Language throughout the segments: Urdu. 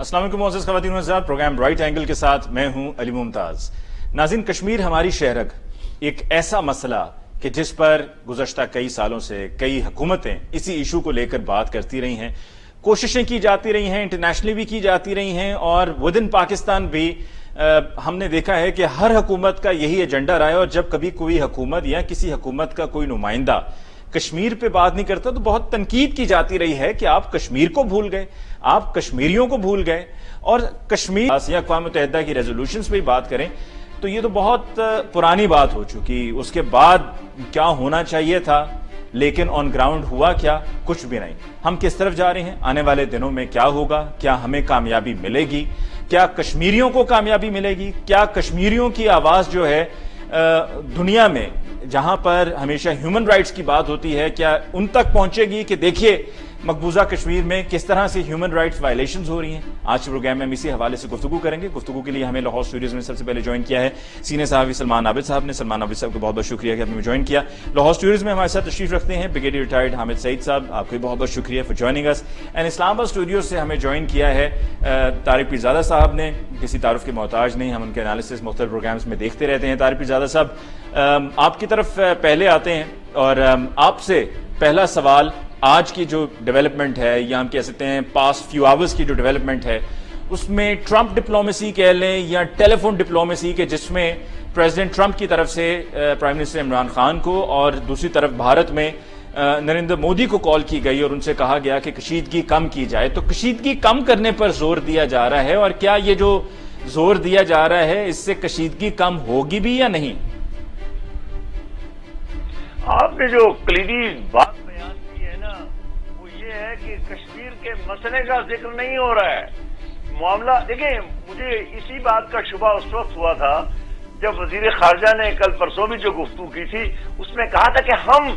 السلام علیکم معزز خواتین و حضرات، پروگرام رائٹ اینگل کے ساتھ میں ہوں علی ممتاز۔ ناظرین، کشمیر ہماری شہرک ایک ایسا مسئلہ کہ جس پر گزشتہ کئی سالوں سے کئی حکومتیں اسی ایشو کو لے کر بات کرتی رہی ہیں، کوششیں کی جاتی رہی ہیں، انٹرنیشنلی بھی کی جاتی رہی ہیں، اور ود ان پاکستان بھی ہم نے دیکھا ہے کہ ہر حکومت کا یہی ایجنڈا رہا ہے، اور جب کبھی کوئی حکومت یا کسی حکومت کا کوئی نمائندہ کشمیر پہ بات نہیں کرتا تو بہت تنقید کی جاتی رہی ہے کہ آپ کشمیر کو بھول گئے، آپ کشمیریوں کو بھول گئے۔ اور کشمیر یا اقوام متحدہ کی ریزولوشنز پہ بات کریں تو یہ تو بہت پرانی بات ہو چکی، اس کے بعد کیا ہونا چاہیے تھا، لیکن آن گراؤنڈ ہوا کیا؟ کچھ بھی نہیں۔ ہم کس طرف جا رہے ہیں؟ آنے والے دنوں میں کیا ہوگا؟ کیا ہمیں کامیابی ملے گی؟ کیا کشمیریوں کو کامیابی ملے گی؟ کیا کشمیریوں کی آواز جو ہے دنیا میں جہاں پر ہمیشہ ہیومن رائٹس کی بات ہوتی ہے، کیا ان تک پہنچے گی کہ دیکھیے مقبوضہ کشمیر میں کس طرح سے ہیومن رائٹس وائلیشنز ہو رہی ہیں؟ آج کے پروگرام میں ہم اسی حوالے سے گفتگو کریں گے۔ گفتگو کے لیے ہمیں لاہور اسٹوڈیوز میں سب سے پہلے جوائن کیا ہے سینئر صحافی سلمان عابد صاحب نے۔ سلمان عابد صاحب کو بہت بہت شکریہ کہ آپ نے جوائن کیا۔ لاہور اسٹوڈیوز میں ہمارے ساتھ تشریف رکھتے ہیں بریگیڈیئر ریٹائرڈ حامد سعید صاحب، آپ کو بہت بہت شکریہ فار جوائننگ اس۔ اینڈ اسلام آباد اسٹوڈیوز سے ہمیں جوائن کیا ہے طارق پیرزادہ صاحب نے، کسی تعارف کے محتاج نہیں، ہم ان کے انالیسس مختلف پروگرامز میں دیکھتے رہتے ہیں۔ طارق پیرزادہ صاحب، آپ کی طرف پہلے آتے ہیں، اور آپ سے پہلا سوال آج کی جو ڈیولپمنٹ ہے، یا ہم کہہ سکتے ہیں پاسٹ فیو آورز کی جو ڈیولپمنٹ ہے، اس میں ٹرمپ ڈپلومیسی کہہ لیں یا ٹیلی فون ڈپلومیسی، کے جس میں پریزیڈنٹ ٹرمپ کی طرف سے پرائم منسٹر عمران خان کو اور دوسری طرف بھارت میں نریندر مودی کو کال کی گئی اور ان سے کہا گیا کہ کشیدگی کم کی جائے، تو کشیدگی کم کرنے پر زور دیا جا رہا ہے، اور کیا یہ جو زور دیا جا رہا ہے اس سے کشیدگی کم ہوگی بھی یا نہیں؟ آپ نے جو کلیدی بات بیان کی ہے نا، وہ یہ ہے کہ کشمیر کے مسئلے کا ذکر نہیں ہو رہا ہے۔ معاملہ دیکھیں، مجھے اسی بات کا شبہ اس وقت ہوا تھا جب وزیر خارجہ نے کل پرسوں بھی جو گفتگو کی تھی، اس میں کہا تھا کہ ہم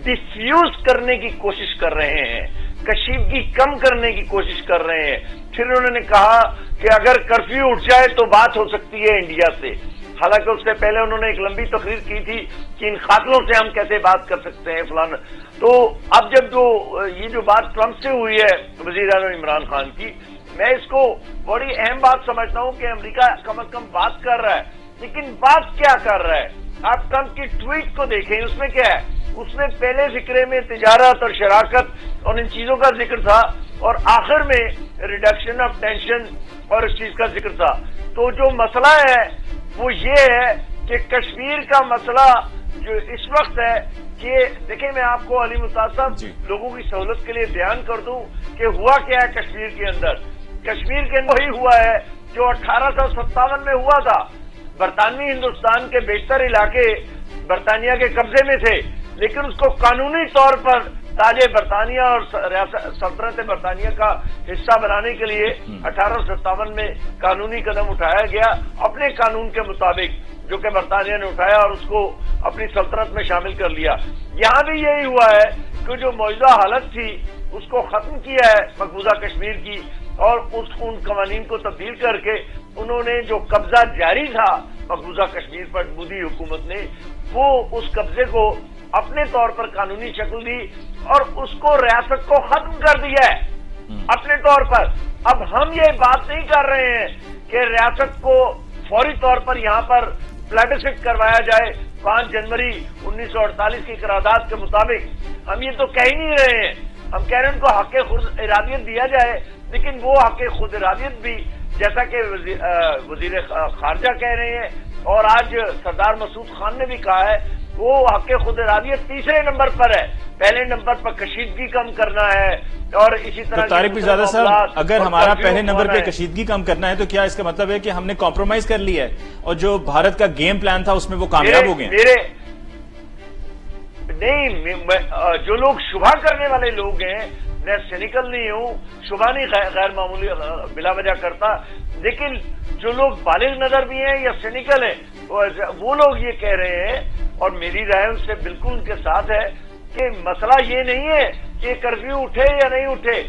ڈیفیوز کرنے کی کوشش کر رہے ہیں، کشیدگی کم کرنے کی کوشش کر رہے ہیں۔ پھر انہوں نے کہا کہ اگر کرفیو اٹھ جائے تو بات ہو سکتی ہے انڈیا سے، حالانکہ اس سے پہلے انہوں نے ایک لمبی تقریر کی تھی کہ ان قاتلوں سے ہم کیسے بات کر سکتے ہیں فلانا۔ تو اب جب یہ جو بات ٹرمپ سے ہوئی ہے وزیر اعظم عمران خان کی، میں اس کو بڑی اہم بات سمجھتا ہوں کہ امریکہ کم از کم بات کر رہا ہے، لیکن بات کیا کر رہا ہے؟ آپ ٹرمپ کی ٹویٹ کو دیکھیں، اس میں کیا ہے؟ اس میں پہلے ذکر میں تجارت اور شراکت اور ان چیزوں کا ذکر تھا، اور آخر میں ریڈکشن آف ٹینشن اور اس چیز کا ذکر تھا۔ تو جو مسئلہ ہے وہ یہ ہے کہ کشمیر کا مسئلہ جو اس وقت ہے کہ دیکھیں، میں آپ کو علی ممتاز صاحب لوگوں کی سہولت کے لیے بیان کر دوں کہ ہوا کیا ہے کشمیر کے اندر۔ کشمیر کے اندر وہی ہوا ہے جو 1857 میں ہوا تھا۔ برطانوی ہندوستان کے بیشتر علاقے برطانیہ کے قبضے میں تھے، لیکن اس کو قانونی طور پر تاج برطانیہ اور سلطنت برطانیہ کا حصہ بنانے کے لیے 1857 میں قانونی قدم اٹھایا گیا، اپنے قانون کے مطابق جو کہ برطانیہ نے اٹھایا، اور اس کو اپنی سلطنت میں شامل کر لیا۔ یہاں بھی یہی ہوا ہے کہ جو موجودہ حالت تھی اس کو ختم کیا ہے مقبوضہ کشمیر کی، اور ان قوانین کو تبدیل کر کے انہوں نے جو قبضہ جاری تھا مقبوضہ کشمیر پر مودی حکومت نے، وہ اس قبضے کو اپنے طور پر قانونی شکل دی اور اس کو ریاست کو ختم کر دیا ہے اپنے طور پر۔ اب ہم یہ بات نہیں کر رہے ہیں کہ ریاست کو فوری طور پر یہاں پر پلیبسسٹ کروایا جائے 5 جنوری 1948 کی قرارداد کے مطابق، ہم یہ تو کہہ ہی نہیں رہے ہیں۔ ہم کہہ رہے ہیں ان کو حق خود ارادیت دیا جائے، لیکن وہ حق خود ارادیت بھی جیسا کہ وزیر خارجہ کہہ رہے ہیں، اور آج سردار مسعود خان نے بھی کہا ہے، وہ حق خود ارادیت تیسرے نمبر پر ہے، پہلے نمبر پر کشیدگی کم کرنا ہے، اور اسی طرح طارق پیرزادہ صاحب، اگر ہمارا پہلے نمبر پہ کشیدگی کم کرنا ہے تو کیا اس کا مطلب ہے کہ ہم نے کمپرومائز کر لیا ہے، اور جو بھارت کا گیم پلان تھا اس میں وہ کامیاب ہو گئے؟ نہیں، جو لوگ شبہ کرنے والے لوگ ہیں، میں سینیکل نہیں ہوں، شبہ نہیں غیر معمولی بلا وجہ کرتا، لیکن جو لوگ بالغ نظر بھی ہیں یا سینیکل ہیں، وہ لوگ یہ کہہ رہے ہیں، اور میری رائے ان سے بالکل ان کے ساتھ ہے، کہ مسئلہ یہ نہیں ہے کہ کرفیو اٹھے یا نہیں اٹھے،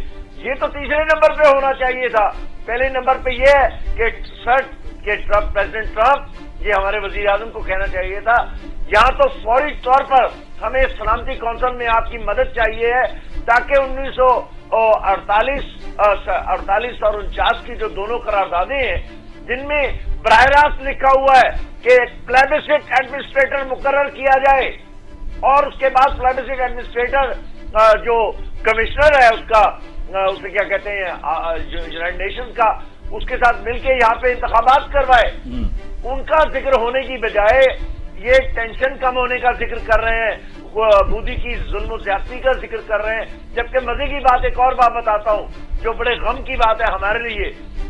یہ تو تیسرے نمبر پہ ہونا چاہیے تھا. پہلے نمبر پہ یہ ہے کہ سر کہ پریزیڈنٹ ٹرمپ یہ ہمارے وزیر اعظم کو کہنا چاہیے تھا یہاں تو فوری طور پر ہمیں سلامتی کونسل میں آپ کی مدد چاہیے ہے تاکہ 1948 اور 49 کی جو دونوں قراردادیں ہیں جن میں براہ راست لکھا ہوا ہے کہ پلیبسٹ ایڈمنسٹریٹر مقرر کیا جائے اور اس کے بعد پلیبسٹ ایڈمنسٹریٹر جو کمشنر ہے اس کا اسے کیا کہتے ہیں یونائیٹڈ نیشن کا اس کے ساتھ مل کے یہاں پہ انتخابات کروائے. ان کا ذکر ہونے کی بجائے یہ ٹینشن کم ہونے کا ذکر کر رہے ہیں, مودی کی ظلم و زیادتی کا ذکر کر رہے ہیں. جبکہ مزے کی بات ایک اور بات بتاتا ہوں جو بڑے غم کی بات ہے ہمارے لیے.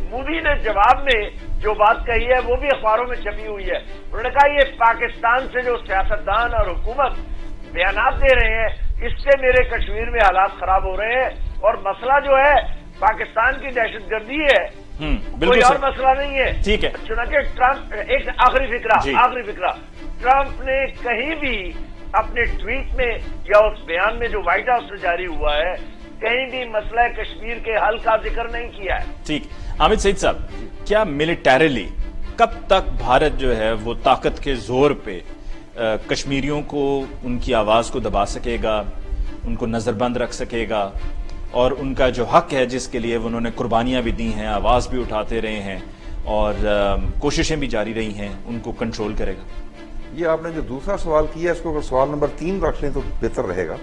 مودی نے جواب میں جو بات کہی ہے وہ بھی اخباروں میں چھپی ہوئی ہے. انہوں نے کہا یہ پاکستان سے جو سیاستدان اور حکومت بیانات دے رہے ہیں اس سے میرے کشمیر میں حالات خراب ہو رہے ہیں اور مسئلہ جو ہے پاکستان کی دہشت گردی ہے, کوئی اور مسئلہ نہیں ہے. ٹھیک ہے. چنانچہ ٹرمپ ایک آخری فکرہ ٹرمپ نے کہیں بھی اپنے ٹویٹ میں یا اس بیان میں جو وائٹ ہاؤس سے جاری ہوا ہے کہیں بھی مسئلہ کشمیر کے حل کا ذکر نہیں کیا ہے. ٹھیک. حامد سعید صاحب, کیا ملٹریلی کب تک بھارت جو ہے وہ طاقت کے زور پہ کشمیریوں کو ان کی آواز کو دبا سکے گا, ان کو نظر بند رکھ سکے گا اور ان کا جو حق ہے جس کے لیے انہوں نے قربانیاں بھی دی ہیں, آواز بھی اٹھاتے رہے ہیں اور کوششیں بھی جاری رہی ہیں, ان کو کنٹرول کرے گا؟ یہ آپ نے جو دوسرا سوال کیا اس کو اگر سوال نمبر 3 رکھ لیں تو بہتر رہے گا.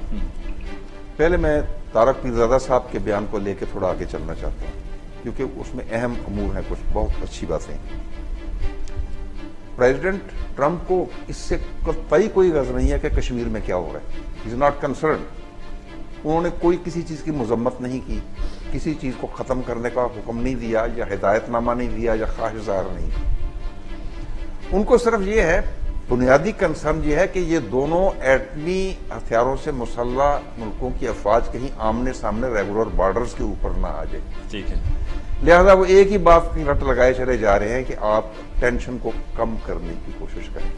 پہلے میں طارق پیرزادہ صاحب کے بیان کو لے کے تھوڑا آگے چلنا چاہتا ہوں کیونکہ اس میں اہم امور ہیں, کچھ بہت اچھی باتیں. پریزیڈنٹ ٹرمپ کو اس سے قطعی کوئی غرض نہیں ہے کہ کشمیر میں کیا ہو رہا ہے. ہی از ناٹ کنسرنڈ. انہوں نے کوئی کسی چیز کی مذمت نہیں کی, کسی چیز کو ختم کرنے کا حکم نہیں دیا یا ہدایت نامہ نہیں دیا یا خواہش ظاہر نہیں کی. ان کو صرف یہ ہے, بنیادی کنسرن یہ ہے کہ یہ دونوں ایٹمی ہتھیاروں سے مسلح ملکوں کی افواج کہیں آمنے سامنے ریگولر بارڈرز کے اوپر نہ آ جائے. ٹھیک ہے. لہذا وہ ایک ہی بات کی رٹ لگائے چلے جا رہے ہیں کہ آپ ٹینشن کو کم کرنے کی کوشش کریں.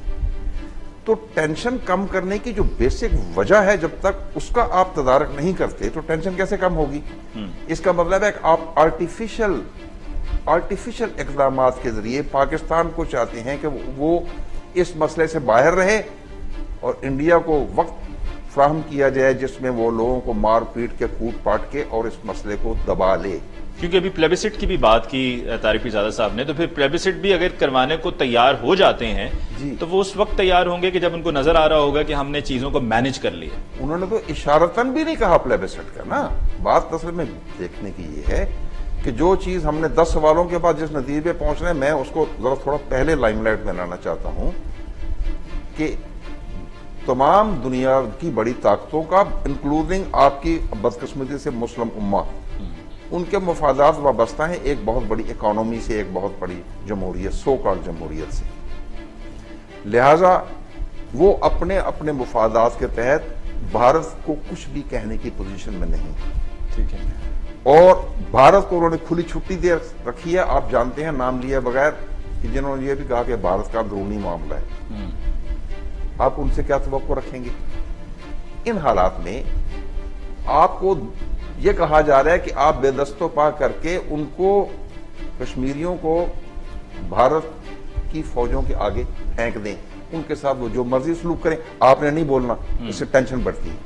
تو ٹینشن کم کرنے کی جو بیسک وجہ ہے جب تک اس کا آپ تدارک نہیں کرتے تو ٹینشن کیسے کم ہوگی؟ اس کا مطلب ہے کہ آپ آرٹیفیشل اقدامات کے ذریعے پاکستان کو چاہتے ہیں کہ وہ اس مسئلے سے باہر رہے اور انڈیا کو وقت فراہم کیا جائے جس میں وہ لوگوں کو مار پیٹ کے کوٹ پاٹ کے اور اس مسئلے کو دبا لے. کیونکہ ابھی پلیبسٹ کی بھی بات کی طارق پیرزادہ صاحب نے, تو پھر پلیبسٹ بھی اگر کروانے کو تیار ہو جاتے ہیں تو وہ اس وقت تیار ہوں گے کہ جب ان کو نظر آ رہا ہوگا کہ ہم نے چیزوں کو مینج کر لیا. انہوں نے تو اشارتاً بھی نہیں کہا پلیبسٹ کا نا. بات اصل میں دیکھنے کی یہ ہے کہ جو چیز ہم نے 10 سوالوں کے بعد جس نتیجے پہ پہنچنا ہے میں اس کو ذرا تھوڑا پہلے لائم لائٹ میں لانا چاہتا ہوں کہ تمام دنیا کی بڑی طاقتوں کا انکلوڈنگ آپ کی بدقسمتی سے مسلم امہ ان کے مفادات وابستہ ہیں ایک بہت بڑی اکانومی سے, ایک بہت بڑی جمہوریت, سو کال جمہوریت سے. لہذا وہ اپنے اپنے مفادات کے تحت بھارت کو کچھ بھی کہنے کی پوزیشن میں نہیں. ٹھیک ہے. اور بھارت کو انہوں نے کھلی چھٹی دے رکھی ہے. آپ جانتے ہیں نام لیے بغیر کہ جنہوں نے یہ بھی کہا کہ بھارت کا اندرونی معاملہ ہے. آپ ان سے کیا توقع رکھیں گے؟ ان حالات میں آپ کو یہ کہا جا رہا ہے کہ آپ بے دست و پا کر کے ان کو کشمیریوں کو بھارت کی فوجوں کے آگے پھینک دیں, ان کے ساتھ وہ جو مرضی سلوک کریں, آپ نے نہیں بولنا, اس سے ٹینشن بڑھتی ہے.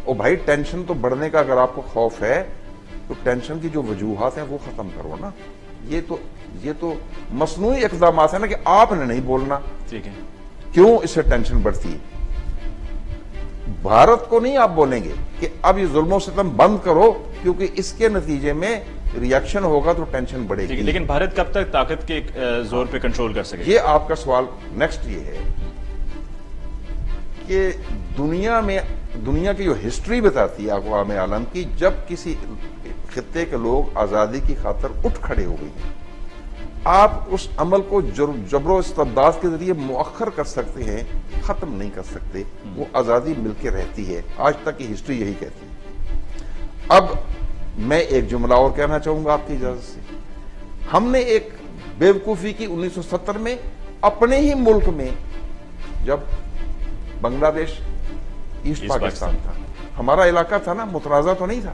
اور بھائی ٹینشن تو بڑھنے کا اگر آپ کو خوف ہے تو ٹینشن کی جو وجوہات ہیں وہ ختم کرو نا. یہ تو مصنوعی اقدامات ہیں نا کہ آپ نے نہیں بولنا. ٹھیک ہے. کیوں اس سے ٹینشن بڑھتی ہے؟ بھارت کو نہیں آپ بولیں گے کہ اب یہ ظلم و ستم بند کرو کیونکہ اس کے نتیجے میں ریاکشن ہوگا تو ٹینشن بڑھے گی. لیکن بھارت کب تک طاقت کے زور پہ کنٹرول کر سکے؟ یہ آپ کا سوال نیکسٹ یہ ہے کہ دنیا کی جو ہسٹری بتاتی ہے اقوام عالم کی, جب کسی خطے کے لوگ آزادی کی خاطر اٹھ کھڑے ہو گئی ہیں آپ اس عمل کو جبر و استبداد کے ذریعے مؤخر کر سکتے ہیں, ختم نہیں کر سکتے. وہ آزادی مل کے رہتی ہے. آج تک کی ہسٹری یہی کہتی ہے. اب میں ایک جملہ اور کہنا چاہوں گا آپ کی اجازت سے. ہم نے ایک بیوقوفی کی 1970 میں اپنے ہی ملک میں, جب بنگلہ دیش ایسٹ پاکستان تھا, ہمارا علاقہ تھا نا, متنازع تو نہیں تھا,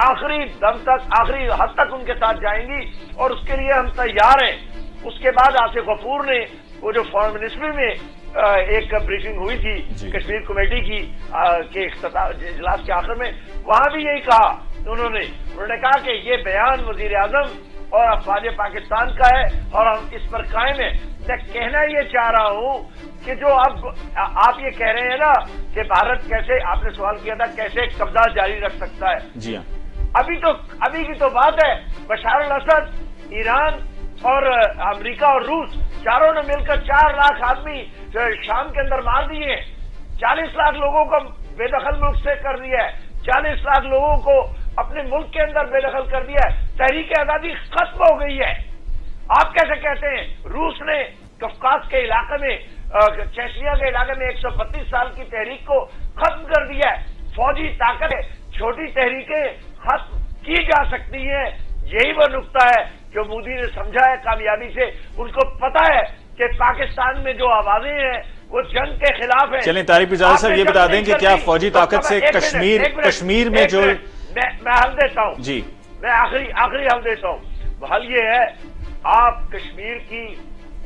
آخری دم تک آخری حد تک ان کے ساتھ جائیں گی اور اس کے لیے ہم تیار ہیں. اس کے بعد آصف غفور نے وہ جو فارن منسٹری میں ایک بریفنگ ہوئی تھی کشمیر کمیٹی کی کے اجلاس کے آخر میں, وہاں بھی یہی کہا انہوں نے کہا کہ یہ بیان وزیر اعظم اور افواج پاکستان کا ہے اور ہم اس پر قائم ہیں. میں کہنا یہ چاہ رہا ہوں کہ جو اب آپ یہ کہہ رہے ہیں نا کہ بھارت کیسے, آپ نے سوال کیا تھا کیسے قبضہ جاری رکھ سکتا ہے. جی ہاں, ابھی کی تو بات ہے, بشار الاسد, ایران اور امریکہ اور روس چاروں نے مل کر 4 لاکھ آدمی شام کے اندر مار دیے, 40 لاکھ لوگوں کو بے دخل ملک سے کر دیا ہے, 40 لاکھ لوگوں کو اپنے ملک کے اندر بے دخل کر دیا ہے. تحریک آزادی ختم ہو گئی ہے. آپ کیسے کہتے ہیں روس نے کفکاز کے علاقے میں, چیچنیا کے علاقے میں 132 سال کی تحریک کو ختم کر دیا ہے. فوجی طاقت ہے, چھوٹی تحریکیں ختم کی جا سکتی ہیں. یہی وہ نقطہ ہے جو مودی نے سمجھا ہے کامیابی سے. ان کو پتا ہے کہ پاکستان میں جو آوازیں ہیں وہ جنگ کے خلاف ہیں. چلیں طارق مرزا صاحب یہ بتا دیں کہ کیا فوجی طاقت سے کشمیر میں جو میں حل دیتا ہوں, جی میں آخری حل دیتا ہوں. حل یہ ہے, آپ کشمیر کی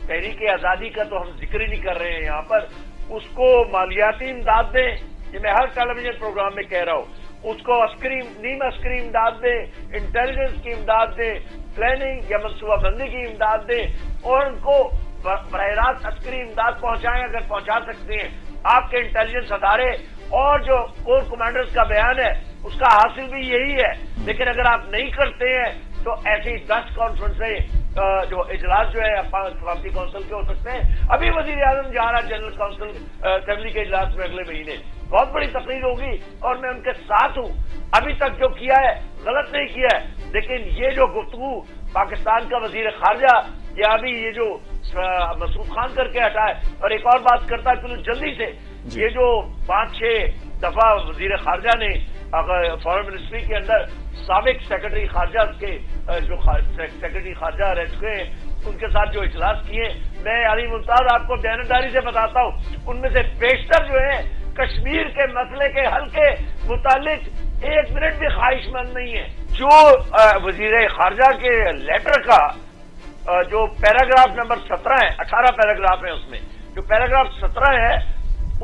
تحریک آزادی کا تو ہم ذکر ہی نہیں کر رہے ہیں یہاں پر, اس کو مالیاتی امداد دیں, یہ میں ہر ٹیلی ویژن پروگرام میں کہہ رہا ہوں. اس کو نیم عسکری امداد دیں, انٹیلیجنس کی امداد دیں, پلاننگ یا منصوبہ بندی کی امداد دیں, اور ان کو براہ راست عسکری امداد پہنچائیں اگر پہنچا سکتے ہیں. آپ کے انٹیلیجنس ادارے اور جو کور کمانڈرز کا بیان ہے اس کا حاصل بھی یہی ہے. لیکن اگر آپ نہیں کرتے ہیں تو ایسی 10 کانفرنسیں جو اجلاس جو ہے سلامتی کونسل کے ہو سکتے ہیں. ابھی وزیر اعظم جا رہا جنرل کونسل اسمبلی کے اجلاس میں اگلے مہینے, بہت بڑی تقریر ہوگی اور میں ان کے ساتھ ہوں. ابھی تک جو کیا ہے غلط نہیں کیا ہے, لیکن یہ جو گفتگو پاکستان کا وزیر خارجہ یا ابھی یہ جو مسعود خان کر کے ہٹا ہے, اور ایک اور بات کرتا ہے چلو جلدی سے, یہ جو 5-6 دفعہ وزیر خارجہ نے فارن منسٹری کے اندر سابق سیکرٹری خارجہ کے جو سیکرٹری خارجہ رہ چکے ہیں ان کے ساتھ جو اجلاس کیے, میں علی ممتاز آپ کو دیانتداری سے بتاتا ہوں, ان میں سے بیشتر جو ہے کشمیر کے مسئلے کے حل کے متعلق 1 منٹ بھی خواہش مند نہیں ہے. جو وزیر خارجہ کے لیٹر کا جو پیراگراف نمبر 17 ہے, 18 پیراگراف ہیں اس میں, جو پیراگراف 17 ہے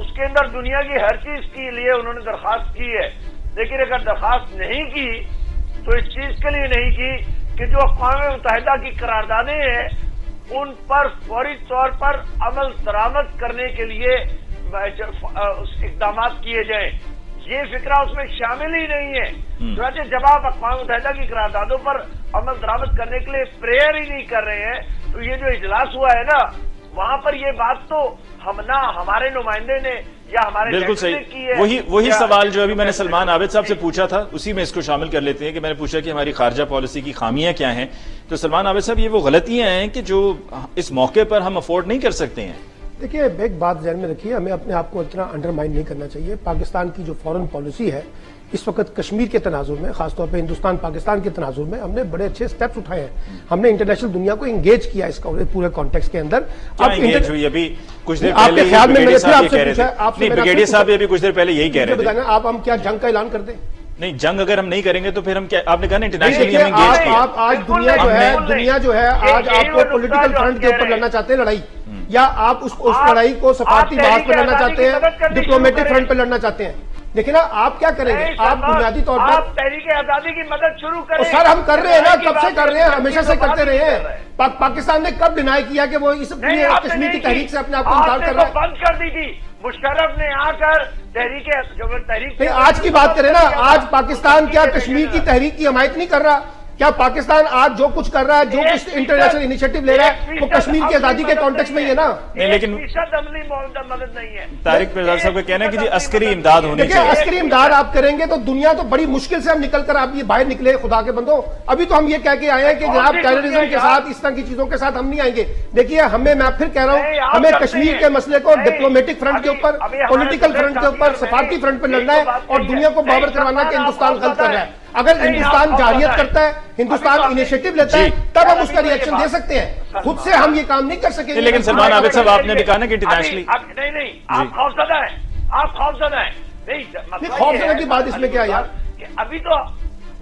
اس کے اندر دنیا کی ہر چیز کے لیے انہوں نے درخواست کی ہے. لیکن اگر درخواست نہیں کی تو اس چیز کے لیے نہیں کی کہ جو اقوام متحدہ کی قراردادیں ہیں ان پر فوری طور پر عمل درآمد کرنے کے لیے اقدامات کیے جائیں. یہ فکرہ اس میں شامل ہی نہیں ہے. چنانچہ جب آپ اقوام متحدہ کی قراردادوں پر عمل درآمد کرنے کے لیے پریئر ہی نہیں کر رہے ہیں تو یہ جو اجلاس ہوا ہے نا وہاں پر یہ بات تو ہمارے نمائندے نے یا ہمارے بالکل صحیح, وہی سوال جو ابھی میں نے سلمان عابد صاحب سے پوچھا تھا اسی میں اس کو شامل کر لیتے ہیں کہ میں نے پوچھا کہ ہماری خارجہ پالیسی کی خامیاں کیا ہیں. تو سلمان عابد صاحب یہ وہ غلطیاں ہیں کہ جو اس موقع پر ہم افورڈ نہیں کر سکتے ہیں. دیکھیے ایک بات ذہن میں رکھیے, ہمیں اپنے آپ کو اتنا انڈرمائن نہیں کرنا چاہیے. پاکستان کی جو فورن پالیسی ہے اس وقت کشمیر کے تناظر میں, خاص طور پہ ہندوستان پاکستان کے تناظر میں ہم نے بڑے اچھے سٹیپس اٹھائے ہیں. ہم نے انٹرنیشنل دنیا کو انگیج کیا اس پورے کانٹیکسٹ کے اندر. انگیج ہوئی ابھی کچھ دیر پہلے بریگیڈیئر صاحب ابھی کچھ دیر پہلے یہی کہہ رہے تھے. آپ ہم کیا جنگ کا اعلان کر دیں؟ نہیں, جنگ اگر ہم نہیں کریں گے تو پھر ہم کیا, آپ نے کہا نا انٹرنیشنلی ہم انگیج کیا. آج دنیا جو ہے آج آپ کو پولیٹیکل فرنٹ کے اوپر لڑنا چاہتے ہیں لڑائی, یا آپ اس لڑائی کو سفارتی بحث پہ لڑنا چاہتے ہیں, ڈپلومیٹک فرنٹ پہ لڑنا چاہتے ہیں. لیکن آپ کیا کریں گے؟ آپ بنیادی طور پر آپ تحریک آزادی کی مدد شروع کریں. سر ہم کر رہے ہیں نا, کب سے کر رہے ہیں, ہمیشہ سے کرتے رہے ہیں. پاکستان نے کب ڈینائی کیا کہ وہ اس کشمیر کی تحریک سے اپنے آپ کو انکار کر رہا ہے؟ بند کر دی تھی مشرف نے آ کر تحریک. آج کی بات کریں نا, آج پاکستان کیا کشمیر کی تحریک کی حمایت نہیں کر رہا؟ کیا پاکستان آج جو کچھ کر رہا ہے, جو کچھ انٹرنیشنل انیشیٹو لے رہا ہے وہ کشمیر کی آزادی کے کانٹیکسٹ میں ہی ہے نا؟ لیکن مدد نہیں ہے. طارق مرزا صاحب کا کہنا ہے کہ جی عسکری امداد ہونی چاہیے. عسکری امداد آپ کریں گے تو دنیا تو بڑی مشکل سے ہم نکل کر آپ یہ باہر نکلے. خدا کے بندو, ابھی تو ہم یہ کہہ کے آئے ہیں کہ جناب ٹیررزم کے ساتھ اس طرح کی چیزوں کے ساتھ ہم نہیں آئیں گے. دیکھیے ہمیں, میں پھر کہہ رہا ہوں, ہمیں کشمیر کے مسئلے کو ڈپلومیٹک فرنٹ کے اوپر, پولیٹیکل فرنٹ کے اوپر, سفارتی فرنٹ پہ لڑنا ہے اور دنیا کو باور کروانا کہ ہندوستان غلط کر رہا ہے. اگر ہندوستان جارحیت کرتا ہے, ہندوستان انیشیٹو لیتا ہے, تب ہم اس کا ریئیکشن دے سکتے ہیں. خود سے ہم یہ کام نہیں کر سکیں گے. لیکن سلمان عابد صاحب آپ نے بھی کہا نا کہ انٹرنیشنلی نہیں, آپ خوفزدہ ہیں, آپ خوفزدہ ہیں. خوفزدہ کی بات اس میں کیا یار, کہ ابھی تو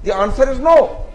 The answer is no.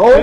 No,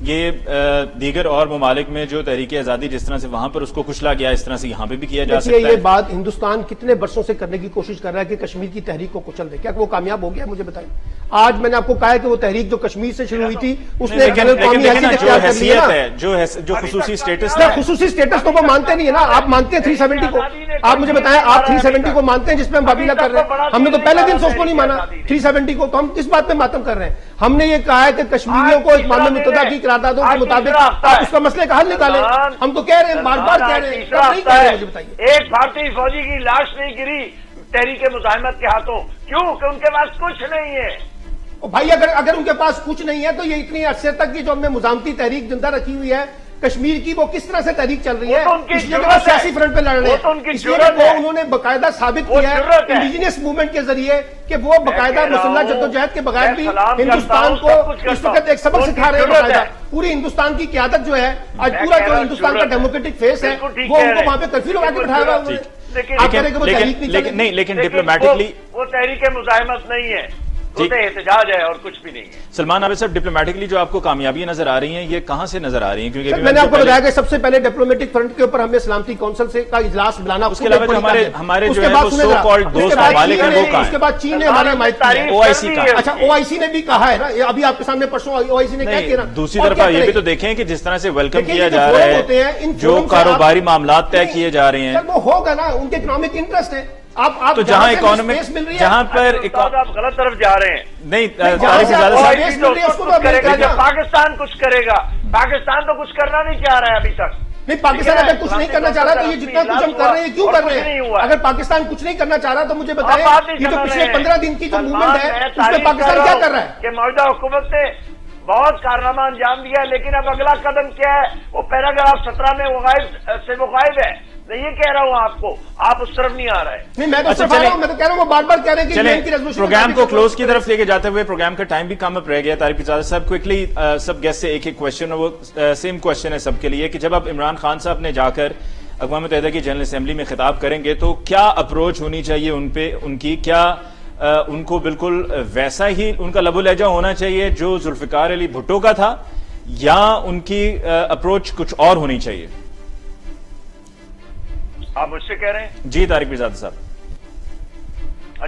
یہ دیگر اور ممالک میں جو تحریک آزادی جس طرح سے وہاں پر اس کو کچلا گیا اس طرح سے یہاں پہ بھی کیا جا سکتا ہے. یہ بات ہندوستان کتنے برسوں سے کرنے کی کوشش کر رہا ہے کہ کشمیر کی تحریک کو کچل دے, کیا وہ کامیاب ہو گیا؟ مجھے بتائیں. آج میں نے آپ کو کہا ہے کہ وہ تحریک جو کشمیر سے شروع ہوئی تھی اس نے لیکن جو حیثیت ہے, جو خصوصی سٹیٹس ہے, خصوصی سٹیٹس تو وہ مانتے نہیں ہے نا. آپ مانتے ہیں 370 کو؟ آپ مجھے بتائیں, آپ 370 کو مانتے ہیں جس پہ ہم بابیلا کر رہے ہیں؟ ہم نے تو پہلے دن سے اس کو نہیں مانا 370 کو, تو ہم کس بات پہ ماتم کر رہے ہیں؟ ہم نے یہ کہا ہے کہ کشمیریوں کو اقوام متحدہ کی قراردادوں کے مطابق آپ اس کا مسئلے کا حل نکالیں. ہم تو کہہ رہے ہیں, بار بار کہہ رہے ہیں, نہیں کہہ رہے ہیں. مجھے بتائیے, ایک بھارتی فوجی کی لاش نہیں گری تحریک مزاحمت کے ہاتھوں, کیوں؟ کہ ان کے پاس کچھ نہیں ہے. بھائی اگر ان کے پاس کچھ نہیں ہے تو یہ اتنی عرصے تک کی جو ہم نے مزاحمتی تحریک زندہ رکھی ہوئی ہے کشمیر کی, وہ کس طرح سے تحریک چل رہی ہے؟ اس لیے سیاسی فرنٹ پہ لڑ رہے ہیں. اس لیے وہ انہوں نے باقاعدہ ثابت کیا ہے انڈیجنس موومنٹ کے ذریعے کہ وہ باقاعدہ مسلح جدوجہد کے بغیر بھی ہندوستان کو اس وقت ایک سبق سکھا رہے ہیں. باقاعدہ پوری ہندوستان کی قیادت جو ہے, آج پورا جو ہندوستان کا ڈیموکریٹک فیس ہے, وہ ان کو وہاں پہ کرفیو لگا کے بٹھایا ہوا ہے. لیکن ڈپلومیٹکلی وہ تحریک مزاحمت نہیں ہے, وہ تو احتجاج ہے اور کچھ بھی نہیں ہے. سلمان عابد صاحب, ڈپلومیٹکلی جو آپ کو کامیابیاں نظر آ رہی ہیں یہ کہاں سے نظر آ رہی ہیں؟ کیونکہ میں نے آپ کو بتایا کہ سب سے پہلے ڈپلومیٹک فرنٹ کے اوپر ہمیں سلامتی کونسل سے کا اجلاس بلانا. اس کے علاوہ جو ہمارے جو ہے وہ سو کالڈ دوست ممالک ہیں وہ کہاں ہیں؟ اس کے بعد چین نے ہماری حمایت کی ہے. OIC کا, اچھا OIC نے بھی کہا ہے نا, ابھی آپ کے سامنے پرسوں OIC نے کیا کیا نا. دوسری طرف یہ بھی تو دیکھیں کہ جس طرح سے ویلکم کیا جا رہا ہے, جو کاروباری معاملات طے کیے جا رہے ہیں, وہ ہوگا نا, ان کے اکنامک انٹرسٹ ہے. تو جہاں اکانومک, جہاں پر آپ غلط طرف جا رہے ہیں. نہیں, پاکستان کچھ کرے گا, پاکستان تو کچھ کرنا نہیں چاہ رہا ہے ابھی تک. نہیں, پاکستان اگر کچھ نہیں کرنا چاہ رہا تو یہ جتنا کچھ ہم کر رہے ہیں کیوں کر رہے ہیں؟ اگر پاکستان کچھ نہیں کرنا چاہ رہا تو مجھے بتائیں, یہ جو پچھلے 15 دن کی جو موومنٹ ہے اس میں پاکستان کیا کر رہا ہے؟ کہ موجودہ حکومت نے بہت کارنامہ انجام دیا ہے, لیکن اب اگلا قدم کیا ہے؟ وہ پیراگراف 17 میں غائب ہے. میں یہ کہہ رہا ہوں آپ کو, آپ اس طرف نہیں آ رہے. نہیں, میں تو صرف آ رہا ہوں, میں تو کہہ رہا ہوں وہ بار بار کہہ رہے ہیں کہ ان کی ریزولوشن. پروگرام کو کلوز کی طرف لے کے جاتے ہوئے, پروگرام کا ٹائم بھی کم اپ رہ گیا. طارق پیزادہ صاحب, کوئکلی سب گیسٹ سے ایک کوشچن, اور وہ سیم کوشچن ہے سب کے لیے, کہ جب اب عمران خان صاحب نے جا کر اقوام متحدہ کی جنرل اسمبلی میں خطاب کریں گے تو کیا اپروچ ہونی چاہیے ان پہ, ان کی کیا ان کو بالکل ویسا ہی ان کا لب و لہجہ ہونا چاہیے جو ذوالفقار علی بھٹو کا تھا, یا ان کی اپروچ کچھ اور ہونی چاہیے؟ آپ مجھ سے کہہ رہے ہیں؟ جی طارق پیزادہ صاحب.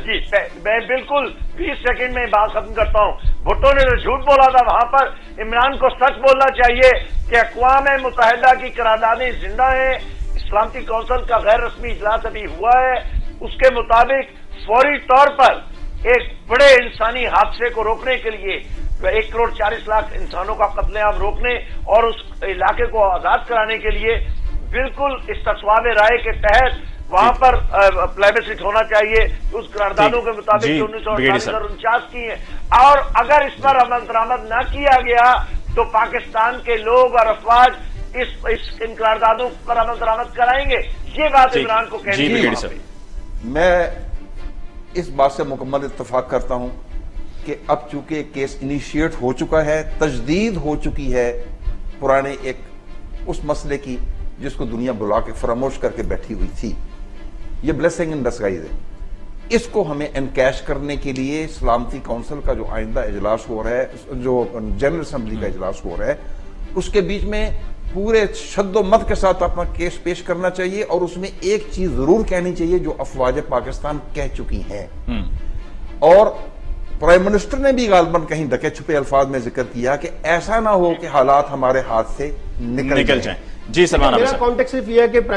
جی, میں بالکل 20 سیکنڈ میں بات ختم کرتا ہوں. بھٹو نے جو جھوٹ بولا تھا, وہاں پر عمران کو سچ بولنا چاہیے کہ اقوام متحدہ کی قراردادیں زندہ ہیں. سلامتی کونسل کا غیر رسمی اجلاس ابھی ہوا ہے, اس کے مطابق فوری طور پر ایک بڑے انسانی حادثے کو روکنے کے لیے 1,40,00,000 انسانوں کا قتل عام روکنے اور اس علاقے کو آزاد کرانے کے لیے بالکل استصواب رائے کے تحت وہاں پر پلیبسٹ ہونا چاہیے. اس قراردادوں کے مطابق 1949 کی ہیں, اور اگر اس پر عمل درآمد نہ کیا گیا تو پاکستان کے لوگ اور افواج ان قراردادوں پر عمل درآمد کرائیں گے. یہ بات عمران کو کہنی ہے. میں اس بات سے مکمل اتفاق کرتا ہوں کہ اب چونکہ کیس انیشیٹ ہو چکا ہے, تجدید ہو چکی ہے پرانے ایک اس مسئلے کی جس کو دنیا بلا کے فراموش کر کے بیٹھی ہوئی تھی. یہ بلیسنگ ان ڈسگائز ہے. اس کو ہمیں انکیش کرنے کے لیے سلامتی کونسل کا جو آئندہ اجلاس ہو رہا ہے, جو جنرل اسمبلی کا اجلاس ہو رہا ہے, اس کے بیچ میں پورے شد و مت کے ساتھ اپنا کیس پیش کرنا چاہیے, اور اس میں ایک چیز ضرور کہنی چاہیے جو افواج پاکستان کہہ چکی ہیں, اور پرائم منسٹر نے بھی غالباً کہیں ڈکے چھپے الفاظ میں ذکر کیا کہ ایسا نہ ہو کہ حالات ہمارے ہاتھ سے نکل جائیں. جی سلمان عابد صاحب. میرا کانٹیکٹ صرف یہ ہے کہ